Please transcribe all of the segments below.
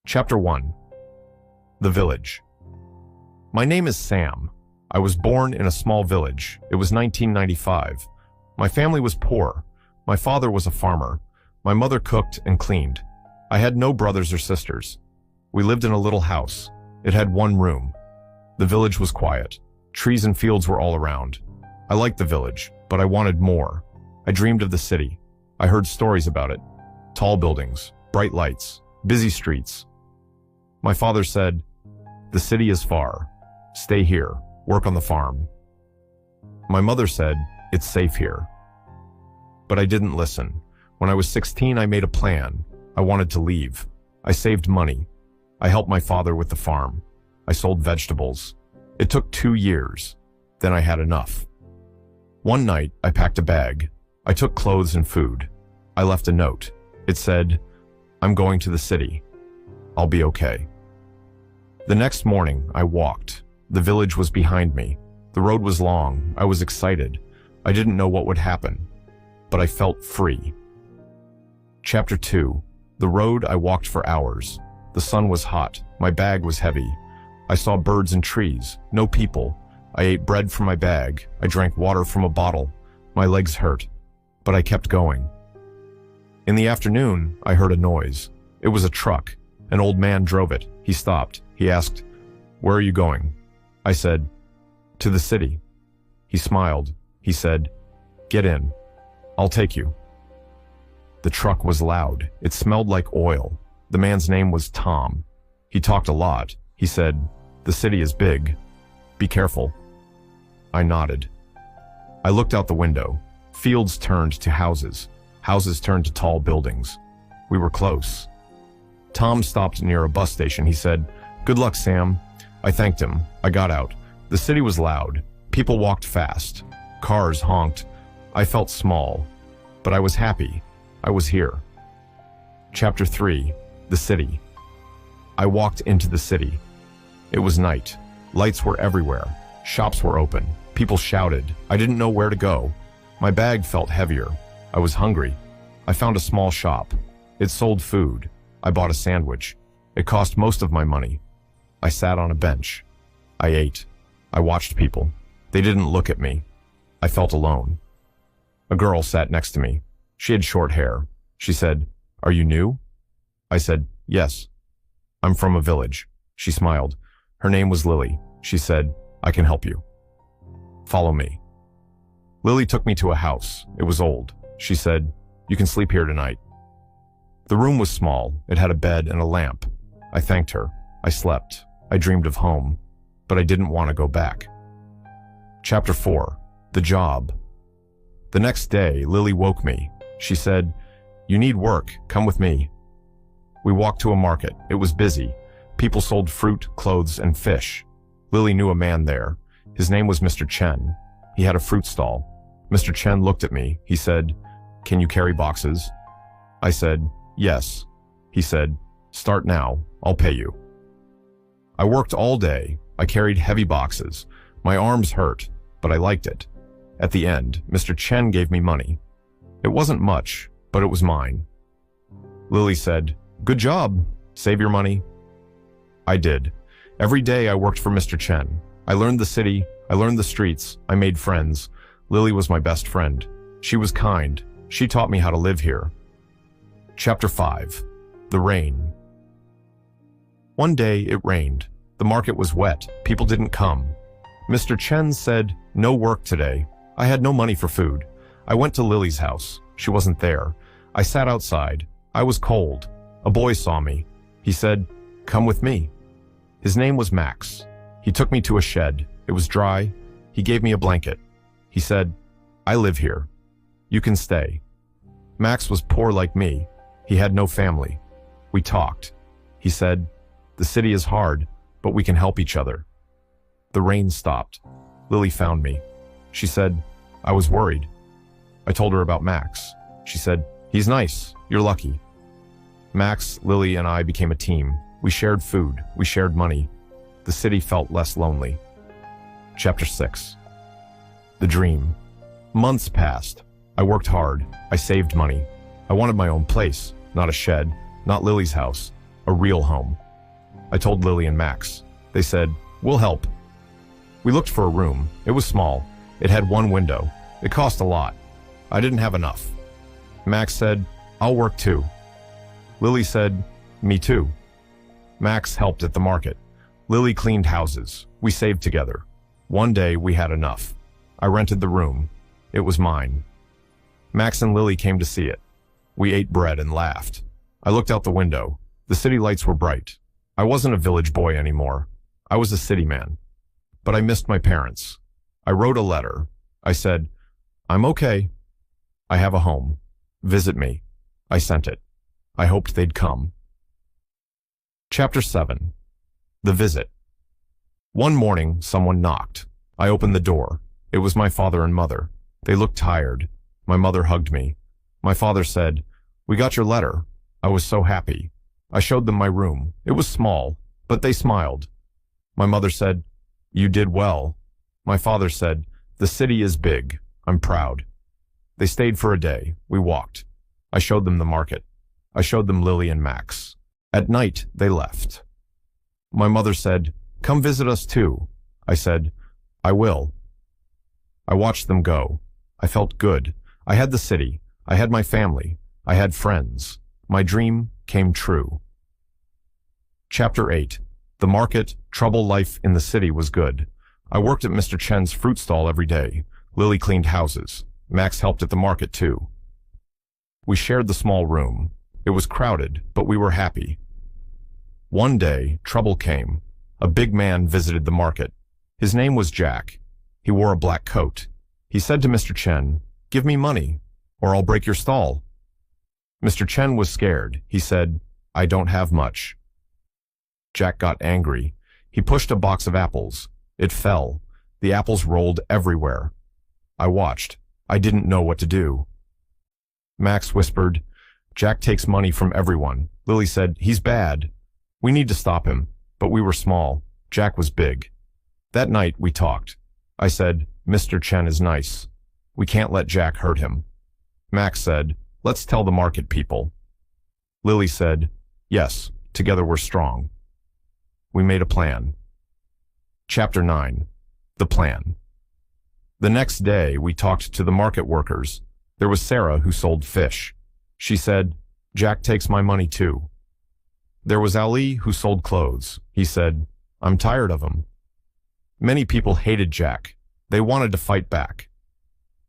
Chapter 1. The Village. My name is Sam. I was born in a small village. It was 1995. My family was poor. My father was a farmer. My mother cooked and cleaned. I had no brothers or sisters. We lived in a little house. It had one room. The village was quiet. Trees and fields were all around. I liked the village, but I wanted more. I dreamed of the city. I heard stories about it. Tall buildings, bright lights, busy streets. My father said, "The city is far. Stay here, work on the farm." My mother said, "It's safe here." But I didn't listen. When I was 16, I made a plan. I wanted to leave. I saved money. I helped my father with the farm. I sold vegetables. It took 2 years. Then I had enough. One night, I packed a bag. I took clothes and food. I left a note. It said, "I'm going to the city. I'll be okay." The next morning, I walked. The village was behind me. The road was long. I was excited. I didn't know what would happen, but I felt free. Chapter 2. The road I walked for hours. The sun was hot. My bag was heavy. I saw birds and trees. No people. I ate bread from my bag. I drank water from a bottle. My legs hurt, but I kept going. In the afternoon, I heard a noise. It was a truck. An old man drove it. He stopped. He asked, "Where are you going?" I said, "To the city." He smiled. He said, "Get in. I'll take you." The truck was loud. It smelled like oil. The man's name was Tom. He talked a lot. He said, "The city is big. Be careful." I nodded. I looked out the window. Fields turned to houses. Houses turned to tall buildings. We were close. Tom stopped near a bus station. He said, "Good luck, Sam." I thanked him. I got out. The city was loud. People walked fast. Cars honked. I felt small, but I was happy. I was here. Chapter 3. The City. I walked into the city. It was night. Lights were everywhere. Shops were open. People shouted. I didn't know where to go. My bag felt heavier. I was hungry. I found a small shop. It sold food. I bought a sandwich. It cost most of my money. I sat on a bench. I ate. I watched people. They didn't look at me. I felt alone. A girl sat next to me. She had short hair. She said, "Are you new?" I said, "Yes. I'm from a village." She smiled. Her name was Lily. She said, "I can help you. Follow me." Lily took me to a house. It was old. She said, "You can sleep here tonight." The room was small. It had a bed and a lamp. I thanked her. I slept. I dreamed of home, but I didn't want to go back. Chapter 4. The Job. The next day, Lily woke me. She said, "You need work. Come with me." We walked to a market. It was busy. People sold fruit, clothes, and fish. Lily knew a man there. His name was Mr. Chen. He had a fruit stall. Mr. Chen looked at me. He said, "Can you carry boxes?" I said, "Yes." He said, "Start now. I'll pay you." I worked all day. I carried heavy boxes. My arms hurt, but I liked it. At the end, Mr. Chen gave me money. It wasn't much, but it was mine. Lily said, "Good job. Save your money." I did. Every day I worked for Mr. Chen. I learned the city. I learned the streets. I made friends. Lily was my best friend. She was kind. She taught me how to live here. Chapter 5. The Rain. One day it rained. The market was wet. People didn't come. Mr. Chen said, "No work today." I had no money for food. I went to Lily's house. She wasn't there. I sat outside. I was cold. A boy saw me. He said, "Come with me." His name was Max. He took me to a shed. It was dry. He gave me a blanket. He said, "I live here. You can stay." Max was poor like me. He had no family. We talked. He said, "The city is hard, but we can help each other." The rain stopped. Lily found me. She said, "I was worried." I told her about Max. She said, "He's nice. You're lucky." Max, Lily, and I became a team. We shared food. We shared money. The city felt less lonely. Chapter 6. The Dream. Months passed. I worked hard. I saved money. I wanted my own place, not a shed, not Lily's house. a real home. I told Lily and Max. They said, "We'll help." We looked for a room. It was small. It had one window. It cost a lot. I didn't have enough. Max said, "I'll work too." Lily said, "Me too." Max helped at the market. Lily cleaned houses. We saved together. One day we had enough. I rented the room. It was mine. Max and Lily came to see it. We ate bread and laughed. I looked out the window. The city lights were bright. I wasn't a village boy anymore. I was a city man. But I missed my parents. I wrote a letter. I said, "I'm okay. I have a home. Visit me." I sent it. I hoped they'd come. Chapter 7. The Visit. One morning, someone knocked. I opened the door. It was my father and mother. They looked tired. My mother hugged me. My father said, "We got your letter." I was so happy. I showed them my room. It was small, but they smiled. My mother said, "You did well." My father said, "The city is big. I'm proud." They stayed for a day. We walked. I showed them the market. I showed them Lily and Max. At night, they left. My mother said, "Come visit us too." I said, "I will." I watched them go. I felt good. I had the city. I had my family. I had friends. My dream came true. Chapter 8. The market, trouble life in the city was good. I worked at Mr. Chen's fruit stall every day. Lily cleaned houses. Max helped at the market too. We shared the small room. It was crowded, but we were happy. One day, trouble came. A big man visited the market. His name was Jack. He wore a black coat. He said to Mr. Chen, "Give me money, or I'll break your stall." Mr. Chen was scared. He said, "I don't have much." Jack got angry. He pushed a box of apples. It fell. The apples rolled everywhere. I watched. I didn't know what to do. Max whispered, "Jack takes money from everyone." Lily said, "He's bad. We need to stop him." But we were small. Jack was big. That night we talked. I said, "Mr. Chen is nice. We can't let Jack hurt him." Max said, "Let's tell the market people." Lily said, "Yes, together we're strong." We made a plan. Chapter 9. The Plan. The next day we talked to the market workers. There was Sarah who sold fish. She said, "Jack takes my money too." There was Ali who sold clothes. He said, "I'm tired of him." Many people hated Jack. They wanted to fight back.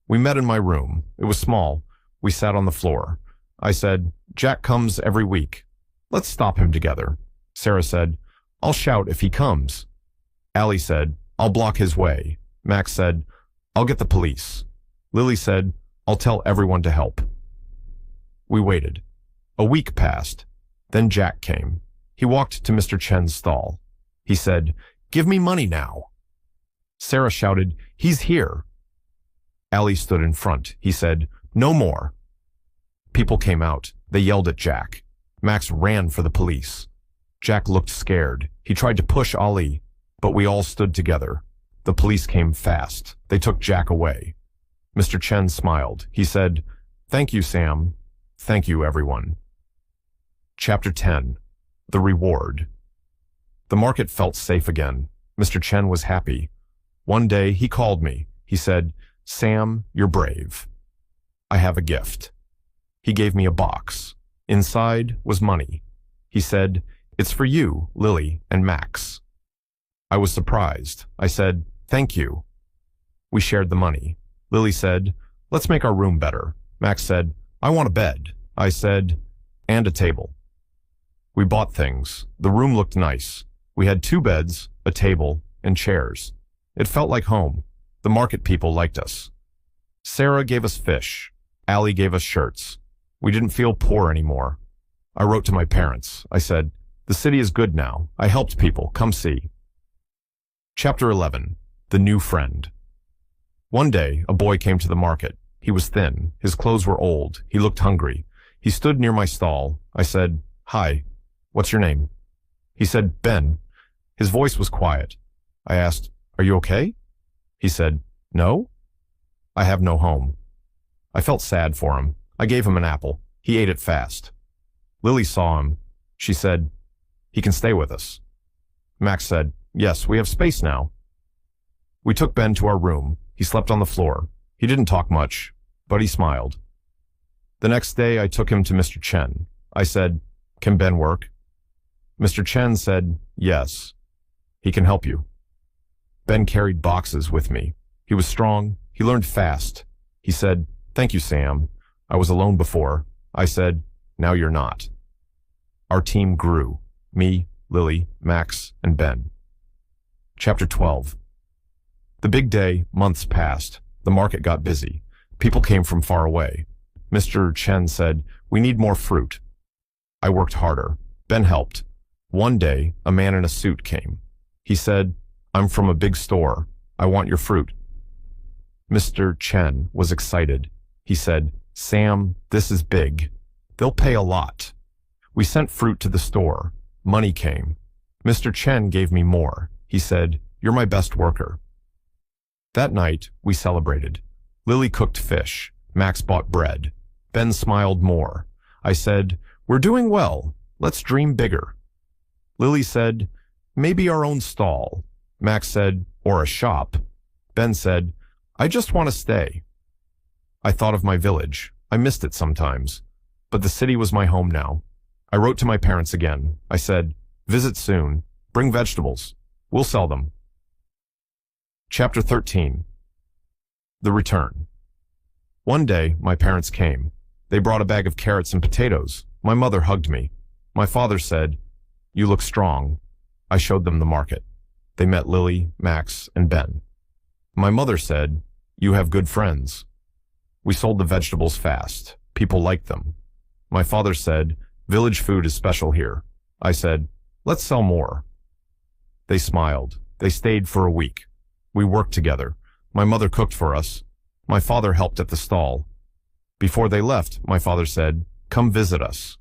We met in my room. It was small. We sat on the floor. I said, "Jack comes every week. Let's stop him together." Sarah said, "I'll shout if he comes." Ali said, "I'll block his way." Max said, "I'll get the police." Lily said, "I'll tell everyone to help." We waited. A week passed. Then Jack came. He walked to Mr. Chen's stall. He said, "Give me money now." Sarah shouted, "He's here." Ali stood in front. He said, "No more." People came out. They yelled at Jack. Max ran for the police. Jack looked scared. He tried to push Ali, but we all stood together. The police came fast. They took Jack away. Mr. Chen smiled. He said, "Thank you, Sam. Thank you, everyone." Chapter 10. The Reward. The market felt safe again. Mr. Chen was happy. One day he called me. He said, "Sam, you're brave. I have a gift." He gave me a box. Inside was money. He said, "It's for you, Lily, and Max." I was surprised. I said, "Thank you." We shared the money. Lily said, "Let's make our room better." Max said, "I want a bed." I said, "And a table." We bought things. The room looked nice. We had 2 beds, a table, and chairs. It felt like home. The market people liked us. Sarah gave us fish. Ali gave us shirts. We didn't feel poor anymore. I wrote to my parents. I said, "The city is good now. I helped people. Come see." Chapter 11. The New Friend. One day, a boy came to the market. He was thin. His clothes were old. He looked hungry. He stood near my stall. I said, "Hi, what's your name?" He said, "Ben." His voice was quiet. I asked, "Are you okay?" He said, "No. I have no home." I felt sad for him. I gave him an apple. He ate it fast. Lily saw him. She said, He can stay with us. Max said, yes, we have space now. We took Ben to our room. He slept on the floor. He didn't talk much, but he smiled. The next day, I took him to Mr. Chen. I said, can Ben work? Mr. Chen said, yes. He can help you. Ben carried boxes with me. He was strong. He learned fast. He said, thank you, Sam. I was alone before. I said, now you're not. Our team grew. Me, Lily, Max, and Ben. Chapter 12. The big day, months passed. The market got busy. People came from far away. Mr. Chen said, we need more fruit. I worked harder. Ben helped. One day, a man in a suit came. He said, I'm from a big store. I want your fruit. Mr. Chen was excited. He said, Sam, this is big. They'll pay a lot. We sent fruit to the store. Money came. Mr. Chen gave me more. He said, you're my best worker. That night, we celebrated. Lily cooked fish. Max bought bread. Ben smiled more. I said, we're doing well. Let's dream bigger. Lily said, maybe our own stall. Max said, or a shop. Ben said, I just want to stay. I thought of my village. I missed it sometimes. But the city was my home now. I wrote to my parents again. I said, visit soon. Bring vegetables. We'll sell them. Chapter 13. The Return. One day, my parents came. They brought a bag of carrots and potatoes. My mother hugged me. My father said, you look strong. I showed them the market. They met Lily, Max, and Ben. My mother said, you have good friends. We sold the vegetables fast. People liked them. My father said, village food is special here. I said, let's sell more. They smiled. They stayed for a week. We worked together. My mother cooked for us. My father helped at the stall. Before they left, my father said, come visit us.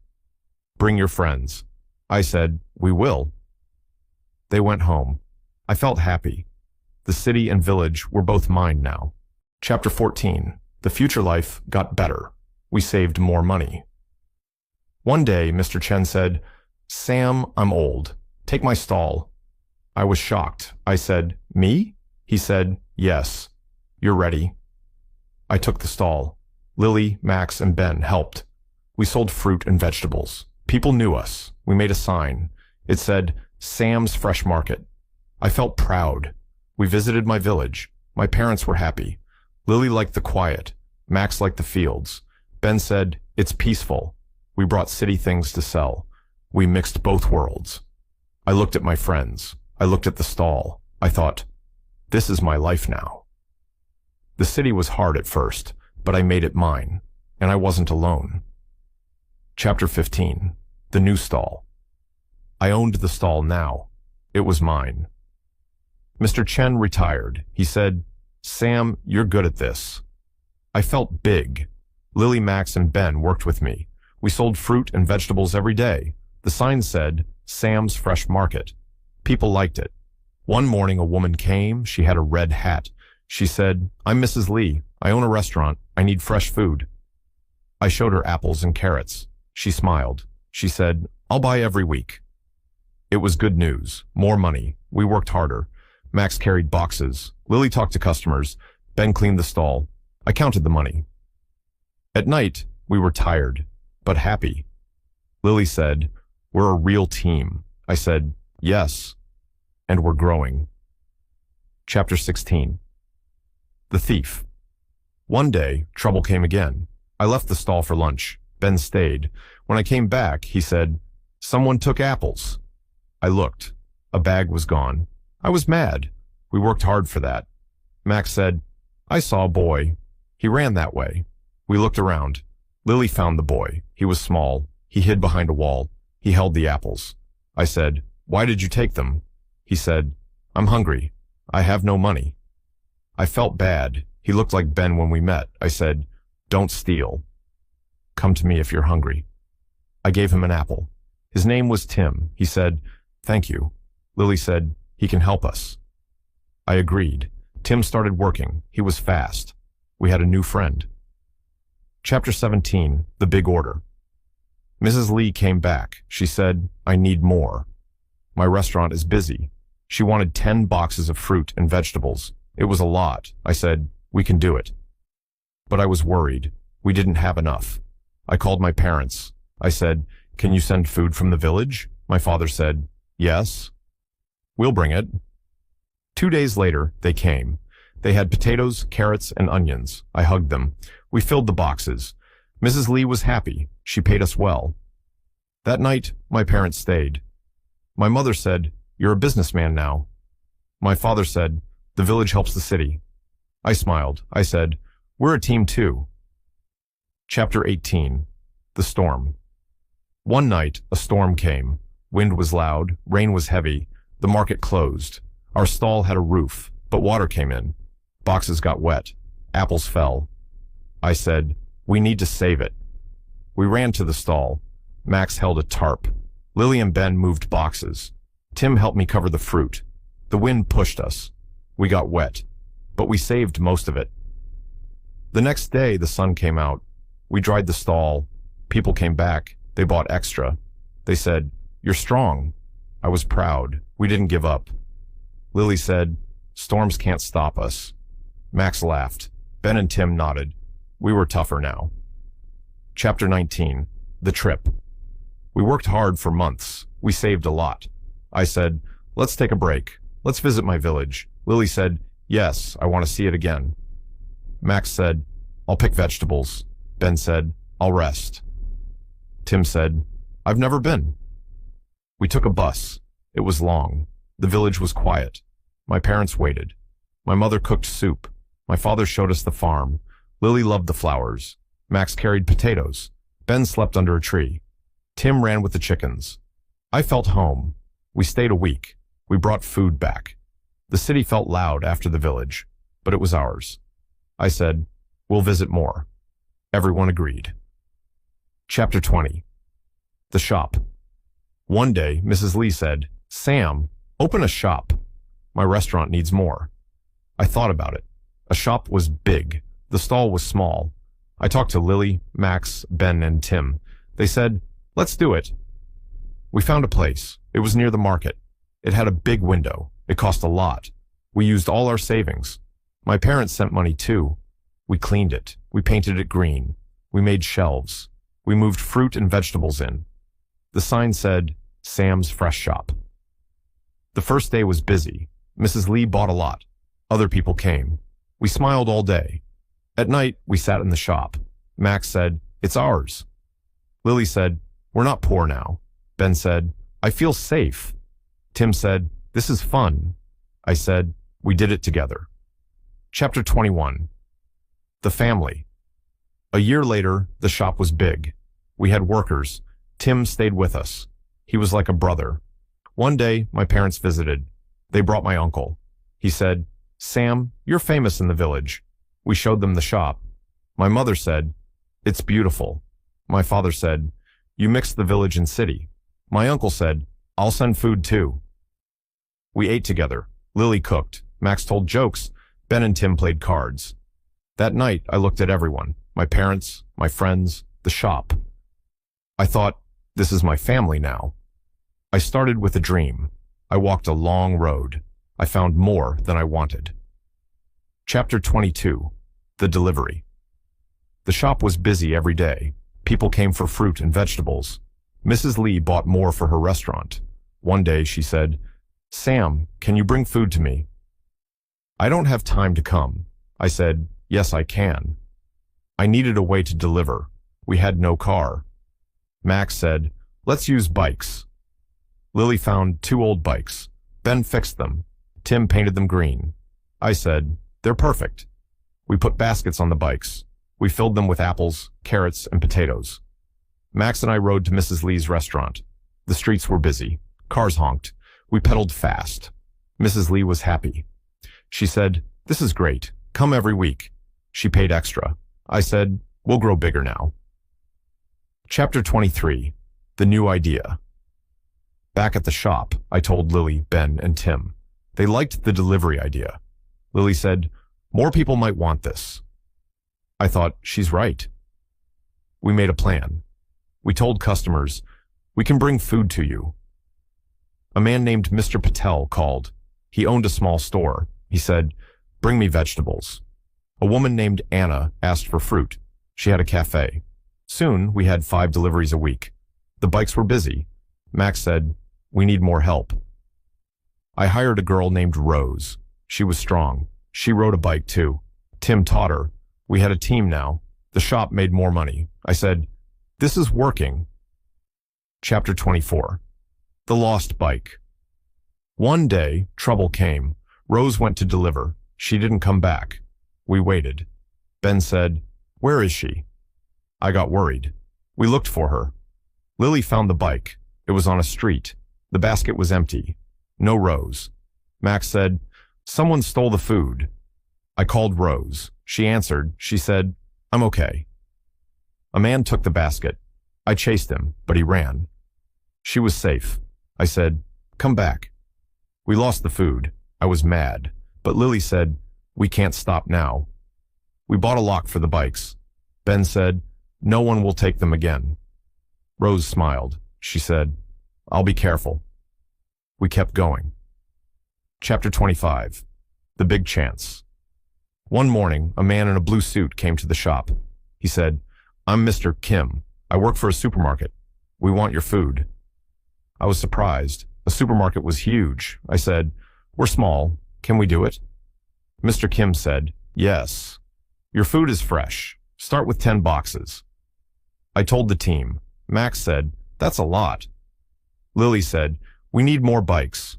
Bring your friends. I said, we will. They went home. I felt happy. The city and village were both mine now. Chapter 14. The future life got better. We saved more money. One day, Mr. Chen said, Sam, I'm old. Take my stall. I was shocked. I said, me? He said, yes. You're ready. I took the stall. Lily, Max, and Ben helped. We sold fruit and vegetables. People knew us. We made a sign. It said, Sam's Fresh Market. I felt proud. We visited my village. My parents were happy. Lily liked the quiet. Max liked the fields. Ben said, it's peaceful. We brought city things to sell. We mixed both worlds. I looked at my friends. I looked at the stall. I thought, this is my life now. The city was hard at first, but I made it mine, and I wasn't alone. Chapter 15. The New Stall. I owned the stall now. It was mine. Mr. Chen retired. He said, Sam, you're good at this. I felt big. Lily, Max, and Ben worked with me. We sold fruit and vegetables every day. The sign said, Sam's Fresh Market. People liked it. One morning a woman came. She had a red hat. She said, I'm Mrs. Lee. I own a restaurant. I need fresh food. I showed her apples and carrots. She smiled. She said, I'll buy every week. It was good news. More money. We worked harder. Max carried boxes. Lily talked to customers. Ben cleaned the stall. I counted the money. At night, we were tired, but happy. Lily said, we're a real team. I said, yes, and we're growing. Chapter 16. The Thief. One day, trouble came again. I left the stall for lunch. Ben stayed. When I came back, he said, someone took apples. I looked. A bag was gone. I was mad. We worked hard for that. Max said, I saw a boy. He ran that way. We looked around. Lily found the boy. He was small. He hid behind a wall. He held the apples. I said, why did you take them? He said, I'm hungry. I have no money. I felt bad. He looked like Ben when we met. I said, don't steal. Come to me if you're hungry. I gave him an apple. His name was Tim. He said, thank you. Lily said, he can help us. I agreed. Tim started working. He was fast. We had a new friend. Chapter 17. The Big Order. Mrs. Lee came back. She said, I need more. My restaurant is busy. She wanted 10 boxes of fruit and vegetables. It was a lot. I said, we can do it. But I was worried. We didn't have enough. I called my parents. I said, can you send food from the village? My father said, yes. We'll bring it. 2 days later, they came. They had potatoes, carrots, and onions. I hugged them. We filled the boxes. Mrs. Lee was happy. She paid us well. That night, my parents stayed. My mother said, you're a businessman now. My father said, the village helps the city. I smiled. I said, we're a team too. Chapter 18. The Storm. One night, a storm came. Wind was loud, rain was heavy, the market closed. Our stall had a roof, but water came in. Boxes got wet. Apples fell. I said, we need to save it. We ran to the stall. Max held a tarp. Lily and Ben moved boxes. Tim helped me cover the fruit. The wind pushed us. We got wet, but we saved most of it. The next day, the sun came out. We dried the stall. People came back. They bought extra. They said, you're strong. I was proud. We didn't give up. Lily said, storms can't stop us. Max laughed. Ben and Tim nodded. We were tougher now. Chapter 19. The Trip. We worked hard for months. We saved a lot. I said, let's take a break. Let's visit my village. Lily said, yes, I want to see it again. Max said, I'll pick vegetables. Ben said, I'll rest. Tim said, I've never been. We took a bus. It was long. The village was quiet. My parents waited. My mother cooked soup. My father showed us the farm. Lily loved the flowers. Max carried potatoes. Ben slept under a tree. Tim ran with the chickens. I felt home. We stayed a week. We brought food back. The city felt loud after the village, but it was ours. I said, we'll visit more. Everyone agreed. Chapter 20. The Shop. One day, Mrs. Lee said, Sam, open a shop. My restaurant needs more. I thought about it. A shop was big. The stall was small. I talked to Lily, Max, Ben, and Tim. They said, let's do it. We found a place. It was near the market. It had a big window. It cost a lot. We used all our savings. My parents sent money too. We cleaned it. We painted it green. We made shelves. We moved fruit and vegetables in. The sign said, Sam's Fresh Shop. The first day was busy. Mrs. Lee bought a lot. Other people came. We smiled all day. At night, we sat in the shop. Max said, it's ours. Lily said, we're not poor now. Ben said, I feel safe. Tim said, this is fun. I said, we did it together. Chapter 21. The Family. A year later, the shop was big. We had workers. Tim stayed with us. He was like a brother. One day, my parents visited. They brought my uncle. He said, Sam, you're famous in the village. We showed them the shop. My mother said, it's beautiful. My father said, you mixed the village and city. My uncle said, I'll send food too. We ate together. Lily cooked. Max told jokes. Ben and Tim played cards. That night, I looked at everyone. My parents, my friends, the shop. I thought, this is my family now. I started with a dream. I walked a long road. I found more than I wanted. Chapter 22. The Delivery. The shop was busy every day. People came for fruit and vegetables. Mrs. Lee bought more for her restaurant. One day she said, Sam, can you bring food to me? I don't have time to come. I said, yes, I can. I needed a way to deliver. We had no car. Max said, let's use bikes. Lily found 2 old bikes. Ben fixed them. Tim painted them green. I said, they're perfect. We put baskets on the bikes. We filled them with apples, carrots, and potatoes. Max and I rode to Mrs. Lee's restaurant. The streets were busy. Cars honked. We pedaled fast. Mrs. Lee was happy. She said, this is great. Come every week. She paid extra. I said, we'll grow bigger now. Chapter 23. The New Idea. Back at the shop, I told Lily, Ben, and Tim. They liked the delivery idea. Lily said, more people might want this. I thought, she's right. We made a plan. We told customers, we can bring food to you. A man named Mr. Patel called. He owned a small store. He said, "Bring me vegetables." A woman named Anna asked for fruit. She had a cafe. Soon, we had 5 deliveries a week. The bikes were busy. Max said, "We need more help." I hired a girl named Rose. She was strong. She rode a bike too. Tim taught her. We had a team now. The shop made more money. I said, "This is working." Chapter 24. The Lost Bike. One day, trouble came. Rose went to deliver. She didn't come back. We waited. Ben said, "Where is she?" I got worried. We looked for her. Lily found the bike. It was on a street. The basket was empty. No Rose. Max said, "Someone stole the food." I called Rose. She answered. She said, "I'm okay." A man took the basket. I chased him, but he ran. She was safe. I said, "Come back." We lost the food. I was mad, but Lily said, "We can't stop now." We bought a lock for the bikes. Ben said, "No one will take them again." Rose smiled. She said, "I'll be careful." We kept going. Chapter 25. The Big Chance. One morning, a man in a blue suit came to the shop. He said, "I'm Mr. Kim. I work for a supermarket. We want your food." I was surprised. The supermarket was huge. I said, "We're small. Can we do it?" Mr. Kim said, "Yes. Your food is fresh. Start with 10 boxes." I told the team. Max said, "That's a lot." Lily said, "We need more bikes."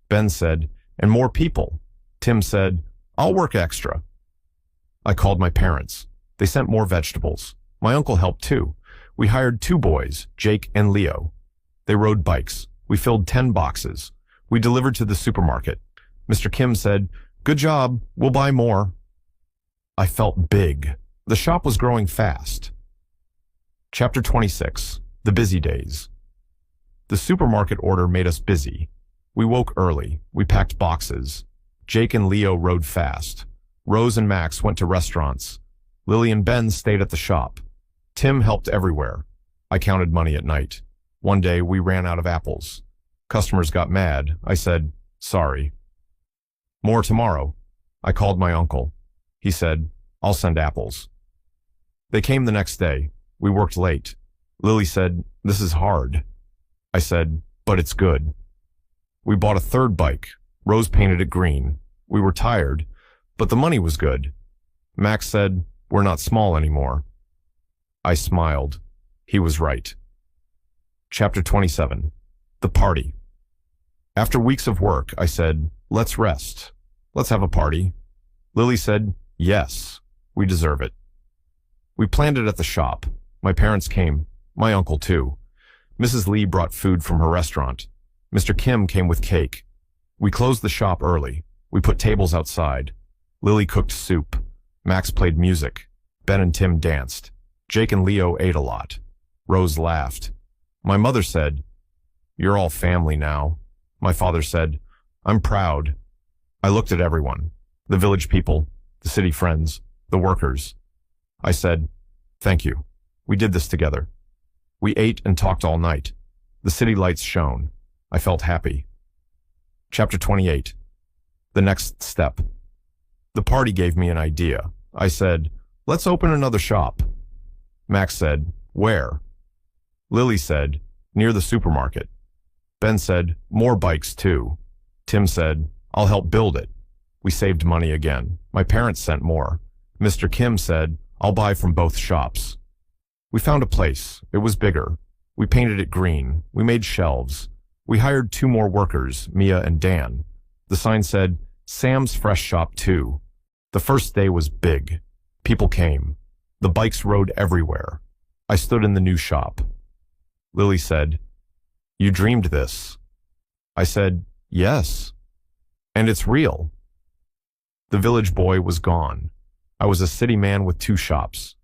Ben said, "And more people." Tim said, "I'll work extra." I called my parents. They sent more vegetables. My uncle helped too. We hired 2 boys, Jake and Leo. They rode bikes. We filled 10 boxes. We delivered to the supermarket. Mr. Kim said, "Good job, we'll buy more." I felt big. The shop was growing fast. Chapter 26. The Busy Days. The supermarket order made us busy. We woke early. We packed boxes. Jake and Leo rode fast. Rose and Max went to restaurants. Lily and Ben stayed at the shop. Tim helped everywhere. I counted money at night. One day, we ran out of apples. Customers got mad. I said, "Sorry." "More tomorrow." I called my uncle. He said, "I'll send apples." They came the next day. We worked late. Lily said, "This is hard." I said, "But it's good." We bought a 3rd bike. Rose painted it green. We were tired, but the money was good. Max said, "We're not small anymore." I smiled. He was right. Chapter 27. The Party. After weeks of work, I said, "Let's rest. Let's have a party." Lily said, "Yes, we deserve it." We planned it at the shop. My parents came. My uncle too. Mrs. Lee brought food from her restaurant. Mr. Kim came with cake. We closed the shop early. We put tables outside. Lily cooked soup. Max played music. Ben and Tim danced. Jake and Leo ate a lot. Rose laughed. My mother said, "You're all family now." My father said, "I'm proud." I looked at everyone, the village people, the city friends, the workers. I said, "Thank you. We did this together." We ate and talked all night. The city lights shone. I felt happy. Chapter 28. The Next Step. The party gave me an idea. I said, "Let's open another shop." Max said, "Where?" Lily said, "Near the supermarket." Ben said, "More bikes too." Tim said, "I'll help build it." We saved money again. My parents sent more. Mr. Kim said, "I'll buy from both shops." We found a place. It was bigger. We painted it green. We made shelves. We hired 2 more workers, Mia and Dan. The sign said, "Sam's Fresh Shop 2." The first day was big. People came. The bikes rode everywhere. I stood in the new shop. Lily said, "You dreamed this." I said, "Yes. And it's real." The village boy was gone. I was a city man with 2 shops.